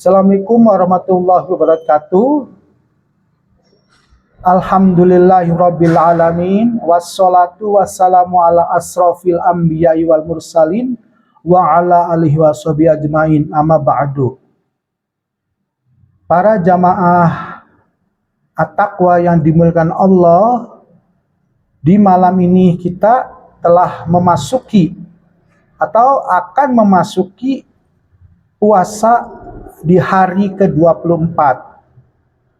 Assalamualaikum warahmatullahi wabarakatuh. Alhamdulillahirabbil alamin wassalatu wassalamu ala asrofil anbiya'i wal mursalin wa ala alihi washabihi ajmain, amma ba'du. Para jamaah at-taqwa yang dimuliakan Allah, di malam ini kita telah memasuki atau akan memasuki puasa di hari ke-24.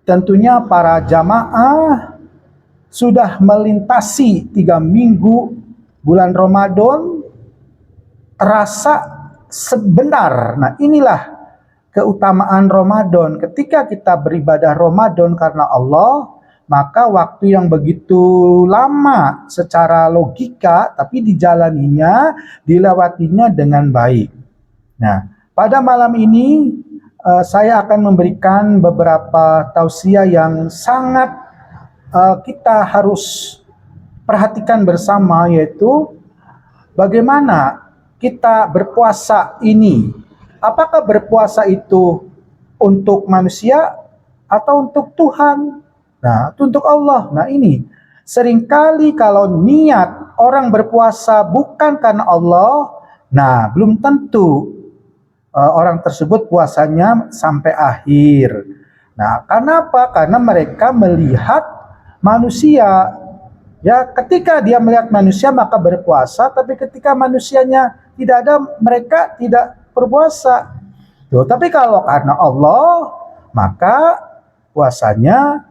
Tentunya para jamaah sudah melintasi 3 minggu bulan Ramadan, terasa sebenar. Nah, inilah keutamaan Ramadan. Ketika kita beribadah Ramadan karena Allah, maka waktu yang begitu lama secara logika, tapi dijalaninya, dilewatinya dengan baik. Nah, pada malam ini saya akan memberikan beberapa tausiah yang sangat kita harus perhatikan bersama, yaitu bagaimana kita berpuasa ini. Apakah berpuasa itu untuk manusia atau untuk Tuhan? Nah, itu untuk Allah. Nah, ini seringkali kalau niat orang berpuasa bukan karena Allah, nah belum tentu orang tersebut puasanya sampai akhir. Nah, kenapa? Karena mereka melihat manusia. Ya, ketika dia melihat manusia maka berpuasa, tapi ketika manusianya tidak ada, mereka tidak berpuasa. Tuh, tapi kalau karena Allah, maka puasanya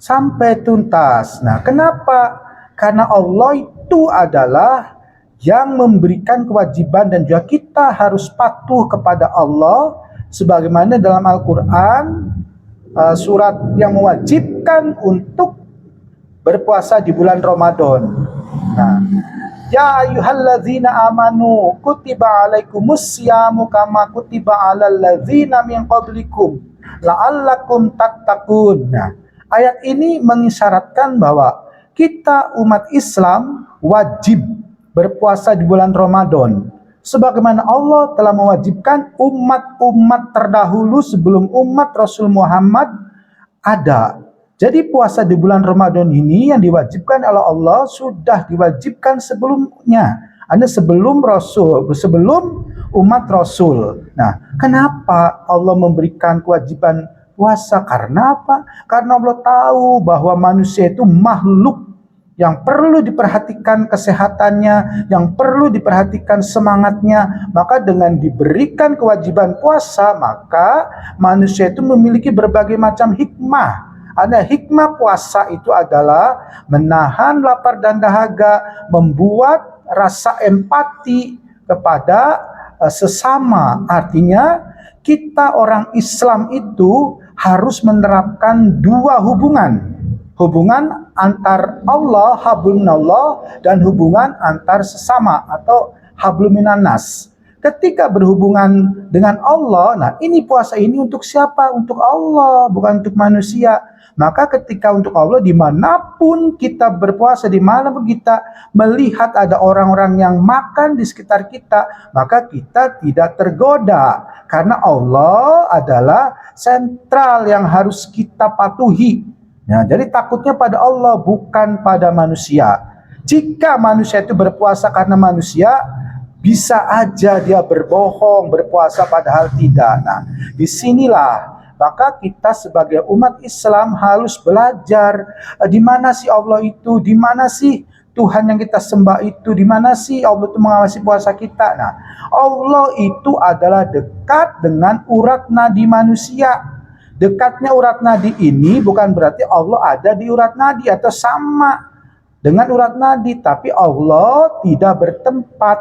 sampai tuntas. Nah, kenapa? Karena Allah itu adalah yang memberikan kewajiban dan juga kita harus patuh kepada Allah, sebagaimana dalam Al-Quran surat yang mewajibkan untuk berpuasa di bulan Ramadan. Nah, ya ayyuhalladzina amanu kutiba alaikumusyamu kama kutiba alal ladzina min qablikum la'allakum tattaqun. Nah, ayat ini mengisyaratkan bahwa kita umat Islam wajib berpuasa di bulan Ramadan, sebagaimana Allah telah mewajibkan umat-umat terdahulu sebelum umat Rasul Muhammad ada. Jadi puasa di bulan Ramadan ini yang diwajibkan oleh Allah sudah diwajibkan sebelumnya, sebelum Rasul, sebelum umat Rasul. Nah, kenapa Allah memberikan kewajiban puasa? Karena apa? Karena Allah tahu bahwa manusia itu makhluk yang perlu diperhatikan kesehatannya, yang perlu diperhatikan semangatnya. Maka dengan diberikan kewajiban puasa, maka manusia itu memiliki berbagai macam hikmah. Ada hikmah puasa itu adalah menahan lapar dan dahaga, membuat rasa empati kepada sesama. Artinya kita orang Islam itu harus menerapkan dua hubungan. Hubungan antar Allah, hablumnallah, dan hubungan antar sesama atau habluminannas. Ketika berhubungan dengan Allah, nah ini puasa ini untuk siapa? Untuk Allah, bukan untuk manusia. Maka ketika untuk Allah, dimanapun kita berpuasa, dimanapun kita melihat ada orang-orang yang makan di sekitar kita, maka kita tidak tergoda. Karena Allah adalah sentral yang harus kita patuhi. Ya, jadi takutnya pada Allah, bukan pada manusia. Jika manusia itu berpuasa karena manusia, bisa aja dia berbohong, berpuasa padahal tidak. Nah, disinilah maka kita sebagai umat Islam harus belajar di mana sih Allah itu, di mana sih Tuhan yang kita sembah itu, di mana sih Allah itu mengawasi puasa kita. Nah, Allah itu adalah dekat dengan urat nadi manusia. Dekatnya urat nadi ini bukan berarti Allah ada di urat nadi atau sama dengan urat nadi, tapi Allah tidak bertempat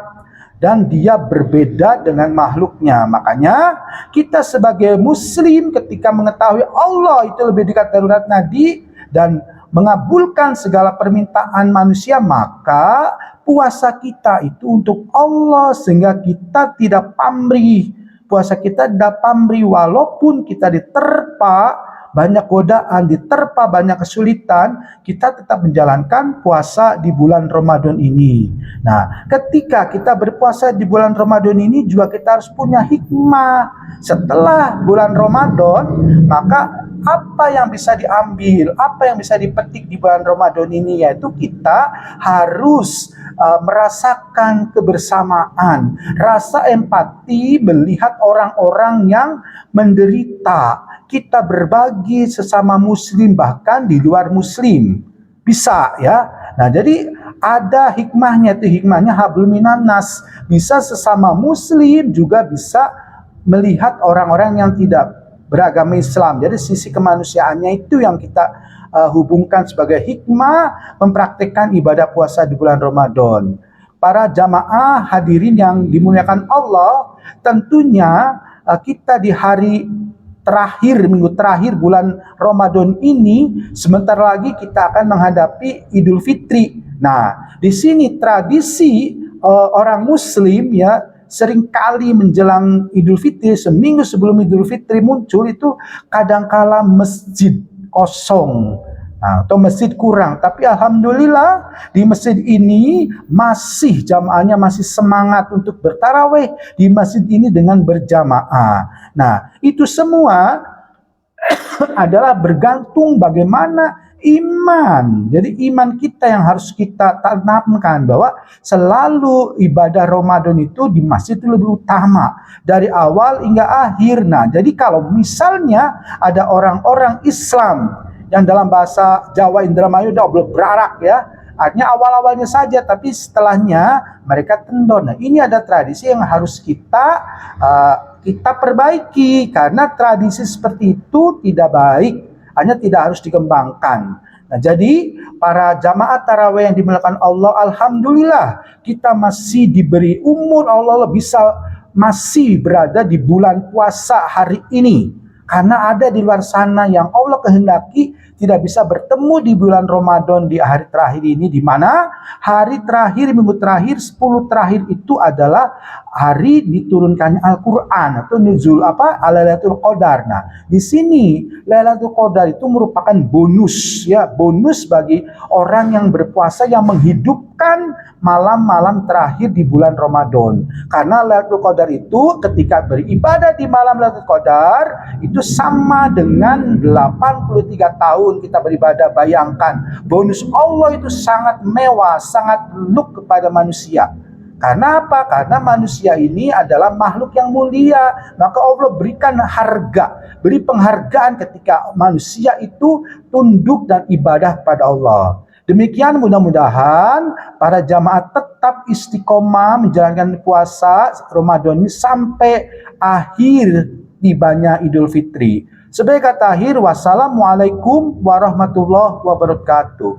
dan dia berbeda dengan makhluknya. Makanya kita sebagai muslim ketika mengetahui Allah itu lebih dekat dari urat nadi dan mengabulkan segala permintaan manusia, maka puasa kita itu untuk Allah, sehingga kita tidak pamrih. Puasa kita tidak pamrih, walaupun kita diterpa banyak godaan, diterpa banyak kesulitan, kita tetap menjalankan puasa di bulan Ramadan ini. Nah, ketika kita berpuasa di bulan Ramadan ini juga kita harus punya hikmah. Setelah bulan Ramadan, maka apa yang bisa diambil, apa yang bisa dipetik di bulan Ramadan ini, yaitu kita harus merasakan kebersamaan, rasa empati melihat orang-orang yang menderita. Kita berbagi sesama muslim, bahkan di luar muslim. Bisa ya. Nah, jadi ada hikmahnya, itu hikmahnya hablum minan nas. Bisa sesama muslim juga bisa melihat orang-orang yang tidak beragama Islam. Jadi sisi kemanusiaannya itu yang kita hubungkan sebagai hikmah mempraktikkan ibadah puasa di bulan Ramadan. Para jamaah hadirin yang dimuliakan Allah, tentunya kita di hari terakhir, minggu terakhir bulan Ramadan ini, sebentar lagi kita akan menghadapi Idul Fitri. Nah, di sini tradisi orang Muslim ya, seringkali menjelang Idul Fitri, seminggu sebelum Idul Fitri muncul itu kadangkala masjid kosong, atau masjid kurang. Tapi alhamdulillah di masjid ini masih jamaahnya masih semangat untuk bertarawih di masjid ini dengan berjamaah. Nah, itu semua adalah bergantung bagaimana iman. Jadi iman kita yang harus kita tanamkan, bahwa selalu ibadah Ramadan itu di masjid itu lebih utama dari awal hingga akhir. Nah, jadi kalau misalnya ada orang-orang Islam yang dalam bahasa Jawa Indramayu udah berarak ya, artinya awal-awalnya saja, tapi setelahnya mereka tendon. Nah, ini ada tradisi yang harus kita perbaiki, karena tradisi seperti itu tidak baik, hanya tidak harus dikembangkan. Nah, jadi para jamaah tarawih yang dimuliakan Allah, alhamdulillah kita masih diberi umur, Allah bisa masih berada di bulan puasa hari ini. Karena ada di luar sana yang Allah kehendaki tidak bisa bertemu di bulan Ramadan di hari terakhir ini, di mana hari terakhir, minggu terakhir, 10 terakhir itu adalah hari diturunkannya Al-Quran atau nuzul Lailatul Qadar. Nah, di sini Lailatul Qadar itu merupakan bonus ya, bonus bagi orang yang berpuasa yang menghidupkan malam-malam terakhir di bulan Ramadan. Karena Lailatul Qadar itu ketika beribadah di malam Lailatul Qadar itu sama dengan 83 tahun kita beribadah. Bayangkan, bonus Allah itu sangat mewah, sangat look kepada manusia. Karena apa? Karena manusia ini adalah makhluk yang mulia. Maka Allah berikan harga, beri penghargaan ketika manusia itu tunduk dan ibadah kepada Allah. Demikian, mudah-mudahan para jamaah tetap istiqomah menjalankan puasa Ramadan ini sampai akhir tibanya Idul Fitri. Sebagai kata akhir, wassalamualaikum warahmatullahi wabarakatuh.